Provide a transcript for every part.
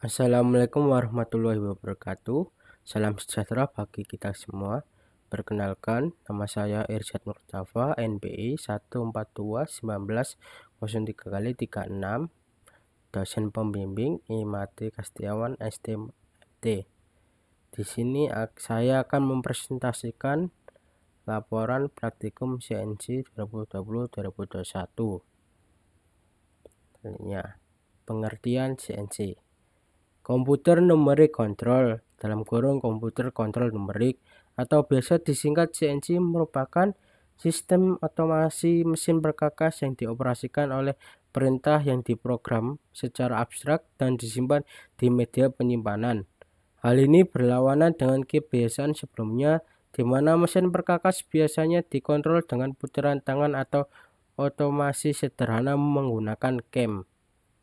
Assalamualaikum warahmatullahi wabarakatuh. Salam sejahtera bagi kita semua. Perkenalkan, nama saya Irsyad Murtafa, NPI 1421903x36, dosen pembimbing IMATI Kastiawan STMT. Di sini saya akan mempresentasikan laporan praktikum CNC 2020-2021. Pengertian CNC. Komputer numerik kontrol (komputer kontrol numerik) atau biasa disingkat CNC merupakan sistem otomasi mesin perkakas yang dioperasikan oleh perintah yang diprogram secara abstrak dan disimpan di media penyimpanan. Hal ini berlawanan dengan kebiasaan sebelumnya, di mana mesin perkakas biasanya dikontrol dengan putaran tangan atau otomasi sederhana menggunakan CAM.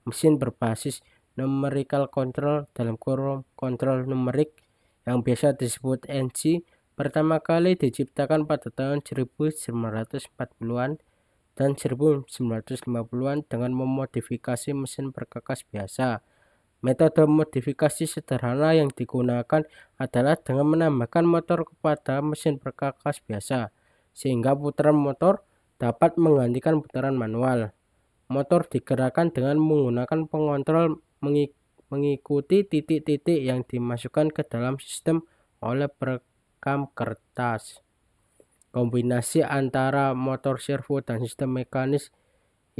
Mesin berbasis numerical control (kontrol numerik) yang biasa disebut NC pertama kali diciptakan pada tahun 1940-an dan 1950-an dengan memodifikasi mesin perkakas biasa. Metode modifikasi sederhana yang digunakan adalah dengan menambahkan motor kepada mesin perkakas biasa, sehingga putaran motor dapat menggantikan putaran manual. Motor digerakkan dengan menggunakan pengontrol mengikuti titik-titik yang dimasukkan ke dalam sistem oleh perekam kertas. Kombinasi antara motor servo dan sistem mekanis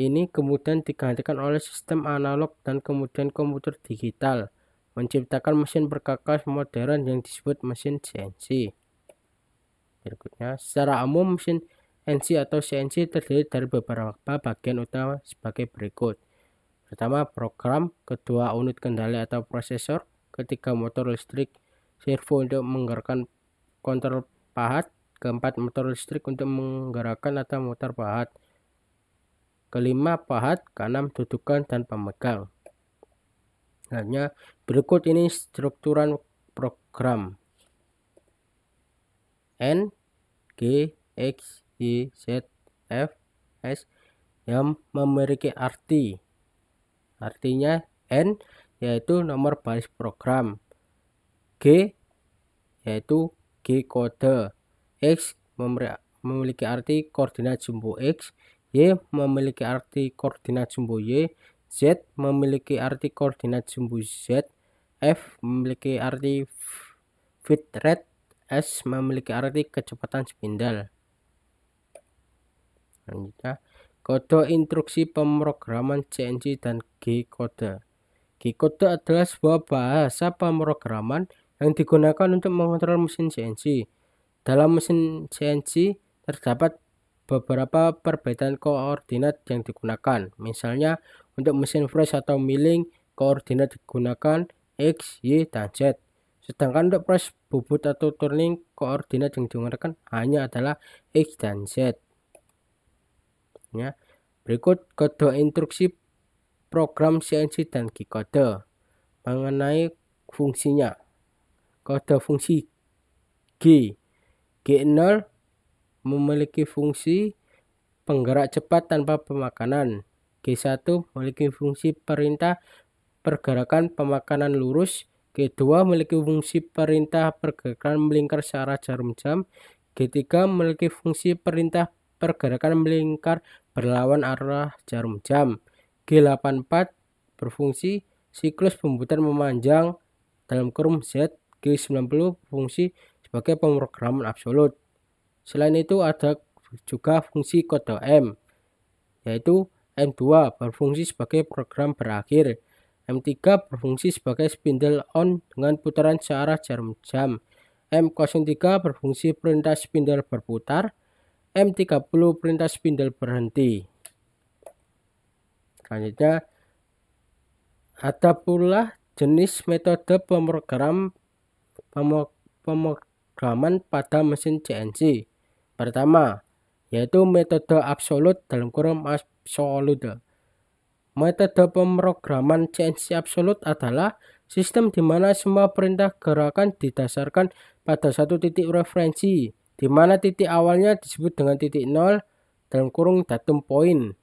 ini kemudian digantikan oleh sistem analog dan kemudian komputer digital, menciptakan mesin perkakas modern yang disebut mesin CNC. Berikutnya, secara umum mesin NC atau CNC terdiri dari beberapa bagian utama sebagai berikut. Pertama, program. Kedua, unit kendali atau prosesor. Ketiga, motor listrik servo untuk menggerakkan kontrol pahat. Keempat, motor listrik untuk menggerakkan atau mutar pahat. Kelima, pahat. Keenam, dudukan dan pemegang. Selanjutnya, berikut ini strukturan program. N, G, X, Y, Z, F, S yang memiliki arti. Artinya N yaitu nomor baris program, G yaitu G kode, X memiliki arti koordinat jumbo X, Y memiliki arti koordinat jumbo Y, Z memiliki arti koordinat jumbo Z, F memiliki arti feed rate, S memiliki arti kecepatan spindle. Selanjutnya, kode instruksi pemrograman CNC dan G-kode. G-kode adalah sebuah bahasa pemrograman yang digunakan untuk mengontrol mesin CNC. Dalam mesin CNC terdapat beberapa perbedaan koordinat yang digunakan. Misalnya, untuk mesin press atau milling, koordinat digunakan X, Y, dan Z. Sedangkan untuk press, bubut, atau turning, koordinat yang digunakan hanya adalah X dan Z. Berikut kode instruksi program CNC dan G-kode. Mengenai fungsinya, kode fungsi G. G0 memiliki fungsi penggerak cepat tanpa pemakanan. G1 memiliki fungsi perintah pergerakan pemakanan lurus. G2 memiliki fungsi perintah pergerakan melingkar searah jarum jam. G3 memiliki fungsi perintah pergerakan melingkar berlawan arah jarum jam. G84 berfungsi siklus pembuatan memanjang (Z). G90 berfungsi sebagai pemrograman absolut. Selain itu ada juga fungsi kode M, yaitu M2 berfungsi sebagai program berakhir. M3 berfungsi sebagai spindle on dengan putaran searah jarum jam. M03 berfungsi perintah spindle berputar. M30 perintah spindle berhenti. Selanjutnya, ada pula jenis metode pemrograman pada mesin CNC. Pertama, yaitu metode absolut (absolute). Metode pemrograman CNC absolut adalah sistem di mana semua perintah gerakan didasarkan pada satu titik referensi, di mana titik awalnya disebut dengan titik 0 (datum poin).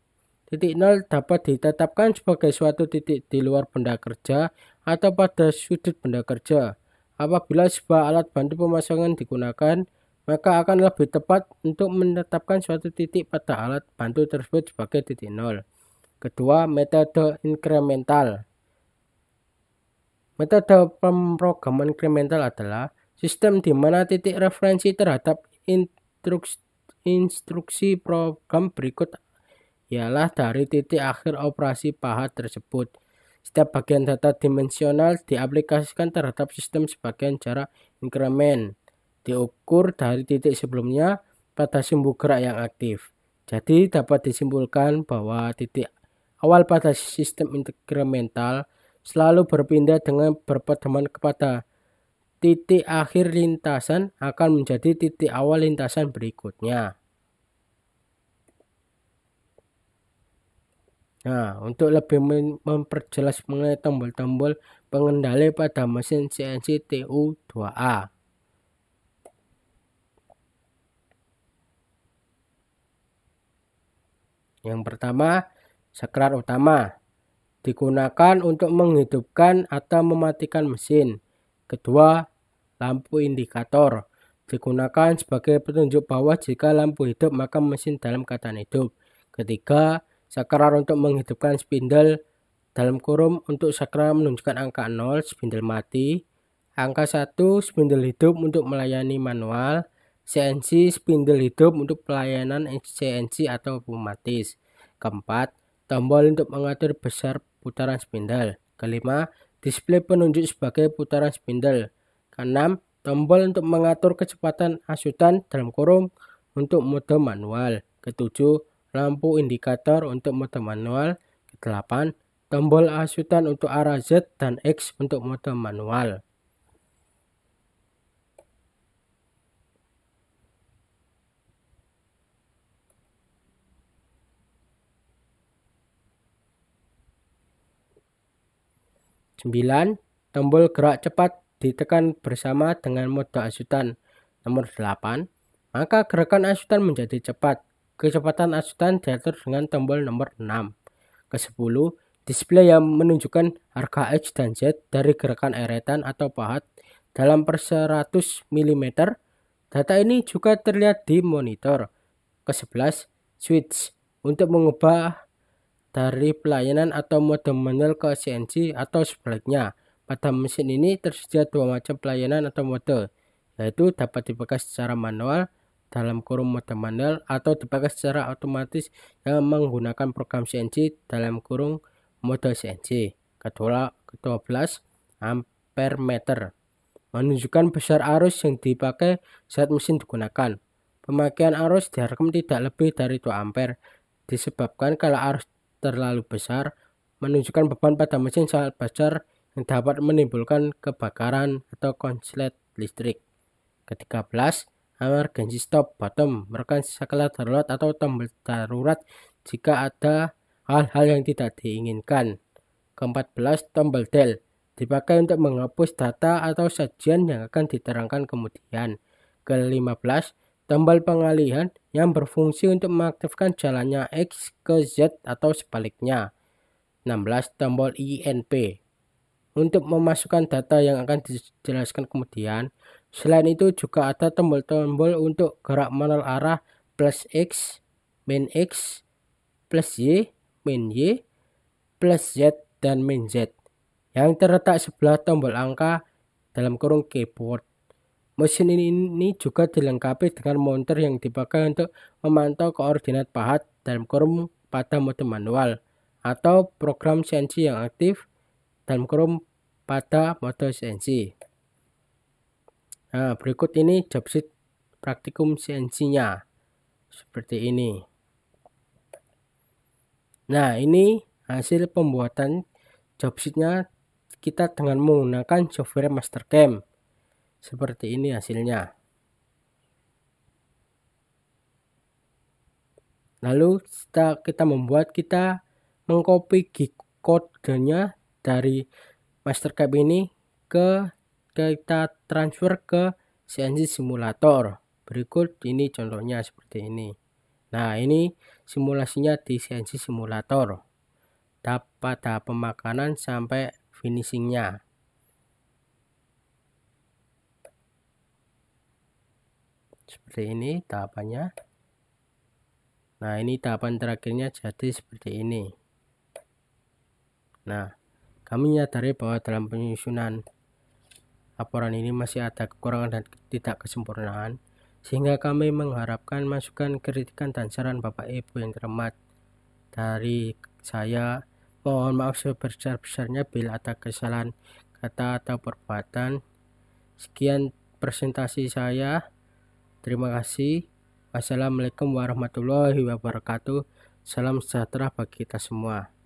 Titik nol dapat ditetapkan sebagai suatu titik di luar benda kerja atau pada sudut benda kerja. Apabila sebuah alat bantu pemasangan digunakan, maka akan lebih tepat untuk menetapkan suatu titik pada alat bantu tersebut sebagai titik nol. Kedua, metode inkremental. Metode pemrograman inkremental adalah sistem di mana titik referensi terhadap instruksi program berikut ialah dari titik akhir operasi pahat tersebut. Setiap bagian data dimensional diaplikasikan terhadap sistem sebagian jarak inkremen, diukur dari titik sebelumnya pada sumbu gerak yang aktif. Jadi dapat disimpulkan bahwa titik awal pada sistem inkremental selalu berpindah dengan berpedoman kepada titik akhir lintasan akan menjadi titik awal lintasan berikutnya. Nah, untuk lebih memperjelas mengenai tombol-tombol pengendali pada mesin CNC TU2A. Yang pertama, saklar utama. Digunakan untuk menghidupkan atau mematikan mesin. Kedua, lampu indikator. Digunakan sebagai petunjuk bawah jika lampu hidup maka mesin dalam keadaan hidup. Ketiga, saklar untuk menghidupkan spindle, dalam kurung untuk saklar menunjukkan angka 0, spindle mati. Angka 1, spindle hidup untuk melayani manual. CNC, spindle hidup untuk pelayanan CNC atau otomatis. Keempat, tombol untuk mengatur besar putaran spindle. Kelima, display penunjuk sebagai putaran spindle. Keenam, tombol untuk mengatur kecepatan asutan dalam kurung untuk mode manual. Ketujuh, lampu indikator untuk mode manual. Kedelapan, tombol asutan untuk arah Z dan X untuk mode manual. Sembilan, tombol gerak cepat ditekan bersama dengan mode asutan. Nomor 8, maka gerakan asutan menjadi cepat. Kecepatan asutan diatur dengan tombol nomor 6. Ke-10, display yang menunjukkan harga X dan Z dari gerakan eretan atau pahat dalam per 100 mm. Data ini juga terlihat di monitor. Ke-11, switch untuk mengubah dari pelayanan atau mode manual ke CNC atau sebaliknya. Pada mesin ini tersedia dua macam pelayanan atau mode, yaitu dapat dipakai secara manual dalam kurung mode manual atau dipakai secara otomatis yang menggunakan program CNC dalam kurung mode CNC. Ke-12, ampere meter menunjukkan besar arus yang dipakai saat mesin digunakan. Pemakaian arus diharapkan tidak lebih dari 2 ampere disebabkan kalau arus terlalu besar menunjukkan beban pada mesin sangat besar yang dapat menimbulkan kebakaran atau konslet listrik. Ke-13, emergency stop bottom merupakan saklar darurat atau tombol darurat jika ada hal-hal yang tidak diinginkan. Ke-14, tombol del dipakai untuk menghapus data atau sajian yang akan diterangkan kemudian. Ke-15, tombol pengalihan yang berfungsi untuk mengaktifkan jalannya X ke Z atau sebaliknya. 16, tombol INP untuk memasukkan data yang akan dijelaskan kemudian. Selain itu juga ada tombol-tombol untuk gerak manual arah plus X, min X, plus Y, min Y, plus Z, dan min Z yang terletak sebelah tombol angka dalam kurung keyboard. Mesin ini juga dilengkapi dengan monitor yang dipakai untuk memantau koordinat pahat dalam kurung pada mode manual atau program CNC yang aktif dalam kurung pada mode CNC. Nah, berikut ini jobsheet praktikum CNC-nya. Seperti ini. Nah, ini hasil pembuatan jobsheet-nya kita dengan menggunakan software Mastercam. Seperti ini hasilnya. Lalu setelah kita membuat, kita mengcopy kodenya dari Mastercam ini kita transfer ke CNC simulator. Berikut ini contohnya seperti ini. Nah, ini simulasinya di CNC simulator. Pada pemakanan sampai finishingnya. Seperti ini tahapannya. Nah, ini tahapan terakhirnya jadi seperti ini. Nah, kami menyadari bahwa dalam penyusunan laporan ini masih ada kekurangan dan tidak kesempurnaan, sehingga kami mengharapkan masukan, kritikan, dan saran Bapak Ibu yang terhormat. Dari saya, mohon maaf sebesar-besarnya bila ada kesalahan kata atau perbuatan. Sekian presentasi saya. Terima kasih. Wassalamualaikum warahmatullahi wabarakatuh. Salam sejahtera bagi kita semua.